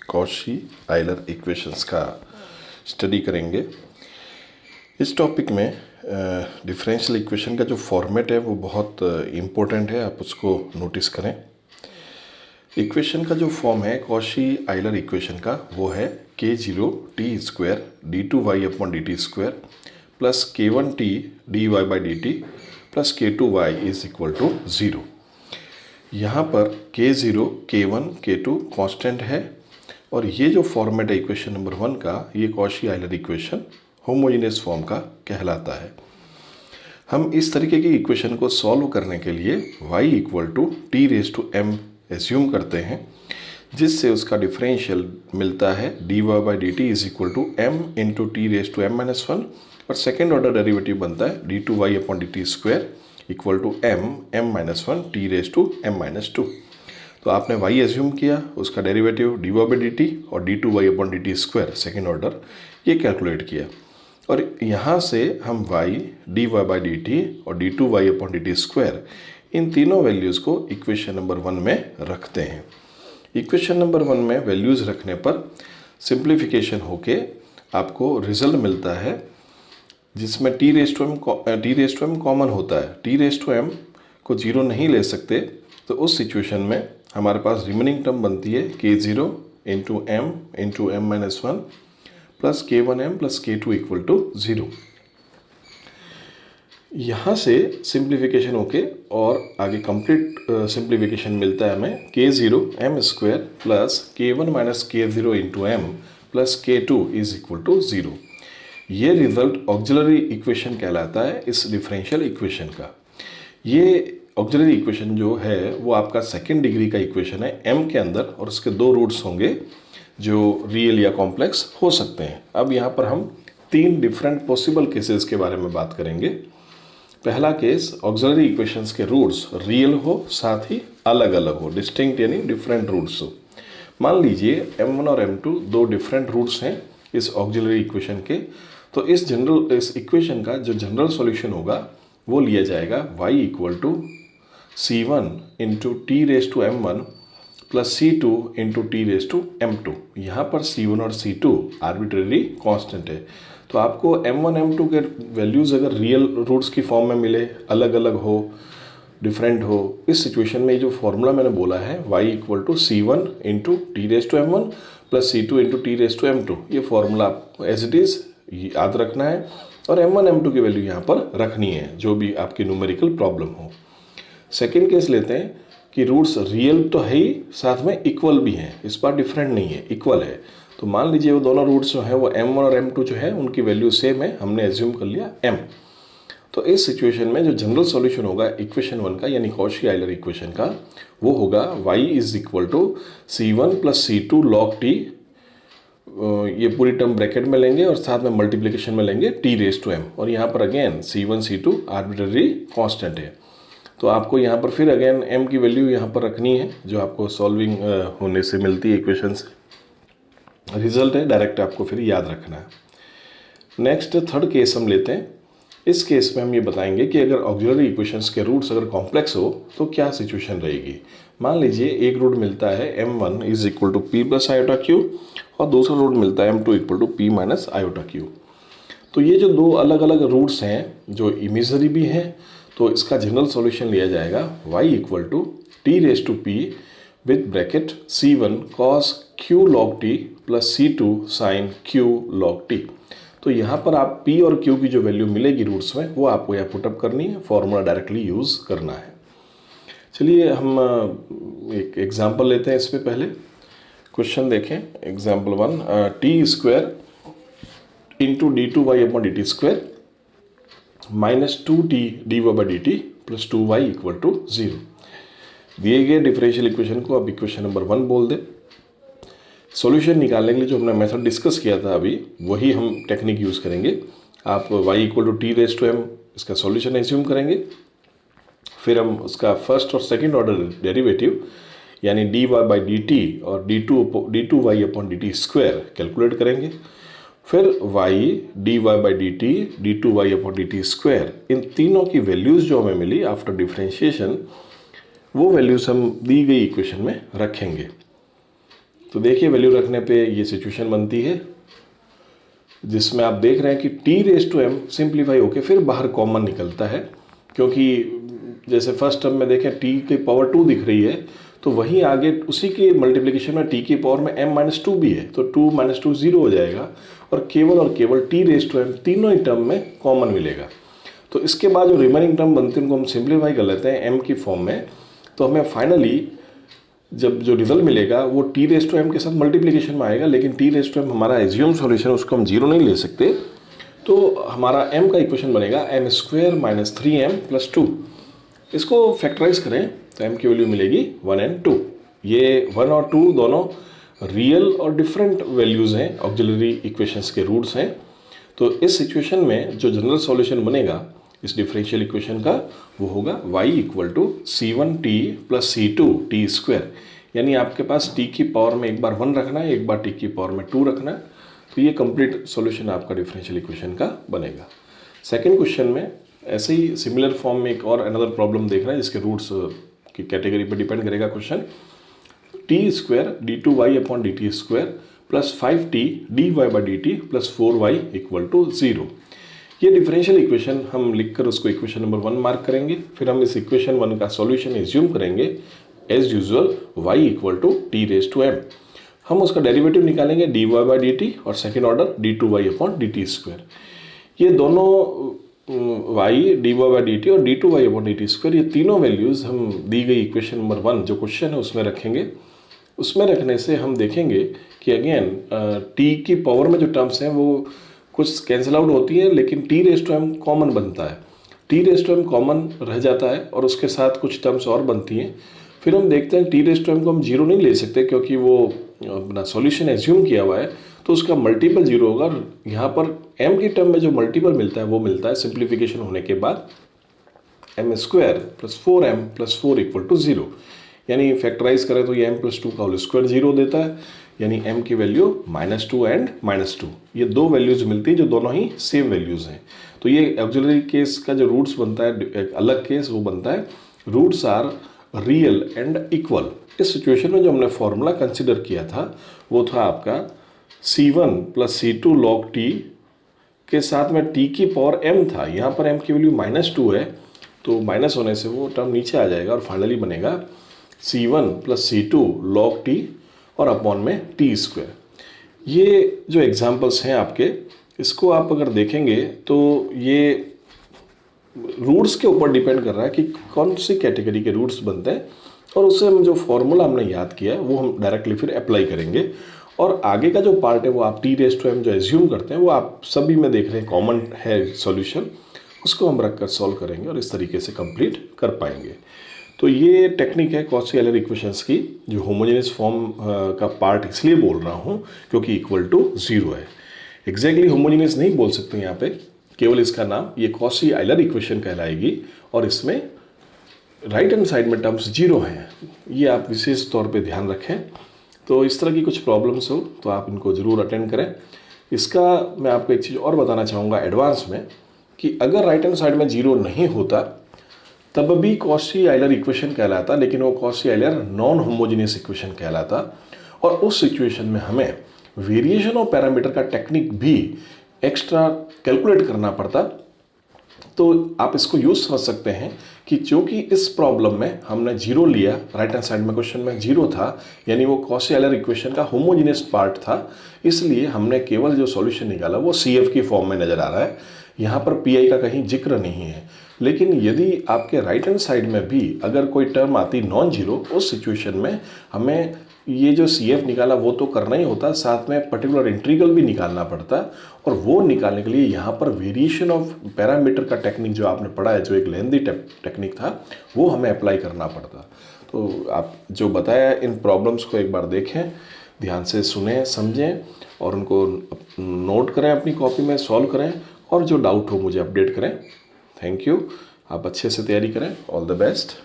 Cauchy Euler equations का study करेंगे। इस टॉपिक में डिफरेंशियल इक्वेशन का जो फॉर्मेट है वो बहुत इम्पोर्टेंट है, आप उसको नोटिस करें। इक्वेशन का जो फॉर्म है कॉशी आइलर इक्वेशन का वो है k0 t square d2y upon dt square plus k1 t dy by dt plus k2y is equal to 0। यहाँ पर k0, k1, k2 कांस्टेंट है और ये जो फॉर्मेट है इक्वेशन नंबर 1 का, ये Cauchy Euler equation homogeneous form का कहलाता है। हम इस तरीके की इक्वेशन को सॉल्व करने के लिए y equal to T raise to m assume करते हैं, जिससे उसका डिफरेंशियल मिलता है dy by D t is equal to m into t raise to m minus 1 और सेकेंड ऑर्डर डेरिवेटिव बनता है d2y upon D T square equal to m minus 1 t raise to m minus 2। तो आपने y assume किया, उसका derivative dy by D T और d2y upon D T square second order ये calculate किया और यहाँ से हम y dy by D T और d2y upon D T square इन तीनों वैल्यूज़ को इक्वेशन नंबर 1 में रखते हैं। इक्वेशन नंबर 1 में वैल्यूज़ रखने पर सिंप्लीफिकेशन होके आपको रिजल्ट मिलता है जिसमें t raise to m common होता है। टी रेज टू एम को जीरो नहीं ले सकते, तो उस सिचुएशन में हमारे पास रिमेनिंग टर्म बनती है k0 into m minus 1 plus k1m plus k2 equal to 0। यहाँ से सिंप्लीफिकेशन होके और आगे कंप्लीट सिंप्लीफिकेशन मिलता है हमें k0 m square plus k1 minus k0 into m plus k2 is equal to 0। ये रिजल्ट ऑक्सिलरी इक्वेशन कहलाता है इस डिफरेंशियल इक्वेशन का। ये ऑक्सिलरी इक्वेशन जो है वो आपका सेकेंड डिग्री का इक्वेशन है m के अंदर और उसके दो रूट्स होंगे जो रियल या कॉम्प्लेक्स हो सकते हैं। अब यहाँ पर हम तीन डिफरेंट पॉसिबल केसेस के बारे में बात करेंगे। पहला केस, ऑक्सिलरी इक्वेशंस के रूट्स रियल हो साथ ही अलग अलग हो, डिस्टिंक्ट यानी डिफरेंट रूट्स हो। मान लीजिए m1 और m2 दो डिफरेंट रूट्स हैं इस ऑक्सिलरी इक्वेशन के, तो इस इक्वेशन का जो जनरल सॉल्यूशन होगा वो लिया जाएगा y equal to c1 into t raise to m1 plus c2 into t raise to m2। यहाँ पर c1 और c2 आर्बिट्रेरी कांस्टेंट है, तो आपको m1 m2 के वैल्यूज़ अगर रियल रूट्स की फॉर्म में मिले, अलग अलग हो, डिफरेंट हो, इस सिचुएशन में जो फॉर्मूला मैंने बोला है y equal to c1 into t raise to m1 plus c2 into t raise to m2, ये फॉर्मूला आपको एज इट इज़ याद रखना है और m1 m2 की वैल्यू यहाँ पर रखनी है जो भी आपकी न्यूमेरिकल प्रॉब्लम हो। सेकेंड केस लेते हैं कि रूट्स रियल तो है ही, साथ में इक्वल भी हैं, इस बार डिफरेंट नहीं है, इक्वल है। तो मान लीजिए वो दोनों रूट्स जो हैं वो m1 और m2 जो है उनकी वैल्यू सेम है, हमने एज्यूम कर लिया m। तो इस सिचुएशन में जो जनरल सॉल्यूशन होगा इक्वेशन 1 का यानी कॉशी आइलर इक्वेशन का, वो होगा y is equal to c1 plus c2 log t, ये पूरी टर्म ब्रैकेट में लेंगे और साथ में मल्टीप्लिकेशन में लेंगे टी रेज टू m और यहाँ पर again c1 c2 arbitrary constant है। तो आपको यहाँ पर फिर अगेन m की वैल्यू यहाँ पर रखनी है जो आपको सॉल्विंग होने से मिलती है इक्वेशन से, रिजल्ट है डायरेक्ट आपको फिर याद रखना है। नेक्स्ट थर्ड केस हम लेते हैं। इस केस में हम ये बताएंगे कि अगर ऑक्सिलरी इक्वेशंस के रूट्स अगर कॉम्प्लेक्स हो तो क्या सिचुएशन रहेगी। मान लीजिए एक रूट मिलता है m1 is equal to p plus iota q और दूसरा रूट मिलता है m2 equal to p minus iota q. तो ये जो दो अलग अलग रूट्स हैं जो इमेजरी भी हैं, तो इसका जनरल सॉल्यूशन लिया जाएगा y equal to T raise to p with bracket c1 cos q log t plus c2 sin q log t। तो यहाँ पर आप p और q की जो वैल्यू मिलेगी रूट्स में वो आपको यहाँ पुटअप करनी है, फॉर्मूला डायरेक्टली यूज़ करना है। चलिए हम एक एग्जांपल लेते हैं। इसमें पहले क्वेश्चन देखें, example 1, t square into d two Y upon D T square minus 2t dy by D t plus 2y equal to 0। दिए गए डिफरेंशियल इक्वेशन को आप इक्वेशन नंबर 1 बोल दें। सॉल्यूशन निकालने के लिए जो हमने मेथड डिस्कस किया था अभी, वही हम टेक्निक यूज़ करेंगे। आप y equal to T raise to m इसका सॉल्यूशन एज्यूम करेंगे, फिर हम उसका फर्स्ट और सेकंड ऑर्डर डेरिवेटिव यानी dy बाई डी टी और d2y upon D T square calculate करेंगे, फिर y dy by D T d2y upon D T square, इन तीनों की वैल्यूज़ जो हमें मिली आफ्टर डिफरेंशिएशन वो वैल्यूज़ हम दी गई इक्वेशन में रखेंगे। तो देखिए वैल्यू रखने पे ये सिचुएशन बनती है जिसमें आप देख रहे हैं कि t raise to m simplify होके फिर बाहर कॉमन निकलता है, क्योंकि जैसे फर्स्ट टर्म में देखें टी की पावर 2 दिख रही है, तो वहीं आगे उसी के मल्टीप्लिकेशन में टी की पावर में m माइनस 2 भी है, तो 2 माइनस 2 0 हो जाएगा और केवल टी रेज टू एम तीनों ही टर्म में कॉमन मिलेगा। तो इसके बाद जो रिमेनिंग टर्म बनती है उनको हम सिंप्लीफाई कर लेते हैं m की फॉर्म में। तो हमें फाइनली जब जो रिजल्ट मिलेगा वो टी रेज टू एम के साथ मल्टीप्लिकेशन में आएगा, लेकिन टी रेज टू एम हमारा एज्यूम सॉल्यूशन, उसको हम जीरो नहीं ले सकते। तो हमारा m का इक्वेशन बनेगा m square minus 3m plus 2। इसको फैक्टराइज करें तो m की वैल्यू मिलेगी 1 एंड 2। ये 1 और 2 दोनों रियल और डिफरेंट वैल्यूज़ हैं, ऑक्सिलरी इक्वेशंस के रूट्स हैं। तो इस सिचुएशन में जो जनरल सॉल्यूशन बनेगा इस डिफरेंशियल इक्वेशन का वो होगा y equal to c1t plus c2t square, यानी आपके पास t की पावर में एक बार 1 रखना है, एक बार t की पावर में 2 रखना है। तो ये कंप्लीट सॉल्यूशन आपका डिफरेंशियल इक्वेशन का बनेगा। सेकंड क्वेश्चन में ऐसे ही सिमिलर फॉर्म में एक और अनदर प्रॉब्लम देख रहे हैं जिसके रूट्स की कैटेगरी पर डिपेंड करेगा question. T square d two Y upon D T square plus 5t dy by D t plus 4y equal to 0। ये डिफरेंशियल इक्वेशन हम लिखकर उसको इक्वेशन नंबर 1 मार्क करेंगे। फिर हम इस इक्वेशन 1 का सॉल्यूशन एज्यूम करेंगे as usual y equal to T raise to M. हम उसका डेरिवेटिव निकालेंगे dy बाई डी टी और second order D two Y upon D T square. ये दोनों y dy by D T और D two Y upon D T square, ये तीनों values हम दी गई इक्वेशन नंबर 1 जो क्वेश्चन है उसमें रखेंगे। उसमें रखने से हम देखेंगे कि अगेन t की पावर में जो टर्म्स हैं वो कुछ कैंसिल आउट होती है, लेकिन t raise to m common बनता है। T raise to m common रह जाता है और उसके साथ कुछ टर्म्स और बनती हैं। फिर हम देखते हैं टी रेज टू एम को हम जीरो नहीं ले सकते क्योंकि वो अपना सॉल्यूशन एज्यूम किया हुआ है, तो उसका मल्टीपल जीरो होगा। यहाँ पर m की टर्म में जो मल्टीपल मिलता है वो मिलता है सिंप्लीफिकेशन होने के बाद m square plus 4m plus 4 equal to 0, यानी फैक्टराइज करें तो ये m प्लस 2 का होल स्क्वायर 0 देता है, यानी m की वैल्यू -2 एंड -2। ये दो वैल्यूज मिलती है जो दोनों ही सेम वैल्यूज हैं। तो ये ऑक्सिलरी केस का जो रूट्स बनता है एक अलग केस वो बनता है roots are real and equal. इस सिचुएशन में जो हमने फॉर्मूला कंसिडर किया था वो था आपका c1 plus c2 log t के साथ में t की पावर m था। यहाँ पर m की वैल्यू -2 है, तो माइनस होने से वो टर्म नीचे आ जाएगा और फाइनली बनेगा c1 plus c2 log t और अपॉन में टी स्क्वायर। ये जो एग्जांपल्स हैं आपके, इसको आप अगर देखेंगे तो ये रूट्स के ऊपर डिपेंड कर रहा है कि कौन सी कैटेगरी के रूट्स बनते हैं, और उससे हम जो फॉर्मूला हमने याद किया है वो हम डायरेक्टली फिर अप्लाई करेंगे। और आगे का जो पार्ट है वो आप टी रेज टू एम जो एज्यूम करते हैं वो आप सभी में देख रहे हैं कॉमन है सॉल्यूशन, उसको हम रख कर सॉल्व करेंगे और इस तरीके से कंप्लीट कर पाएंगे। तो ये टेक्निक है कॉची एलर इक्वेशंस की, जो होमोजेनियस फॉर्म का पार्ट इसलिए बोल रहा हूँ क्योंकि इक्वल टू 0 है। एग्जैक्टली होमोजेनियस नहीं बोल सकते यहाँ पे, केवल इसका नाम ये कॉची एलर इक्वेशन कहलाएगी और इसमें राइट हैंड साइड में टर्म्स 0 हैं, ये आप विशेष तौर पे ध्यान रखें। तो इस तरह की कुछ प्रॉब्लम्स हो तो आप इनको ज़रूर अटेंड करें। इसका मैं आपको एक चीज़ और बताना चाहूँगा एडवांस में कि अगर राइट हैंड साइड में 0 नहीं होता तब भी कॉची एलर इक्वेशन कहलाता, लेकिन वो कॉची एलर नॉन होमोजेनियस इक्वेशन कहलाता। और उस सिचुएशन में हमें वेरिएशन ऑफ पैरामीटर का टेक्निक भी एक्स्ट्रा कैलकुलेट करना पड़ता। तो आप इसको यूज समझ सकते हैं कि क्योंकि इस प्रॉब्लम में हमने 0 लिया, राइट हैंड साइड में क्वेश्चन में 0 था, यानी वो कॉची एलर इक्वेशन का होमोजेनियस पार्ट था, इसलिए हमने केवल जो सॉल्यूशन निकाला वो CF की फॉर्म में नजर आ रहा है। यहाँ पर PI का कहीं जिक्र नहीं है। लेकिन यदि आपके राइट हैंड साइड में भी अगर कोई टर्म आती नॉन जीरो, उस सिचुएशन में हमें ये जो CF निकाला वो तो करना ही होता, साथ में पर्टिकुलर इंटीग्रल भी निकालना पड़ता। और वो निकालने के लिए यहाँ पर वेरिएशन ऑफ पैरामीटर का टेक्निक जो आपने पढ़ा है, जो एक लेंदी टेक्निक था, वो हमें अप्लाई करना पड़ता। तो आप जो बताया इन प्रॉब्लम्स को एक बार देखें, ध्यान से सुने समझें और उनको नोट करें, अपनी कॉपी में सॉल्व करें, और जो डाउट हो मुझे अपडेट करें। Thank you. आप अच्छे से तैयारी करें। All the best.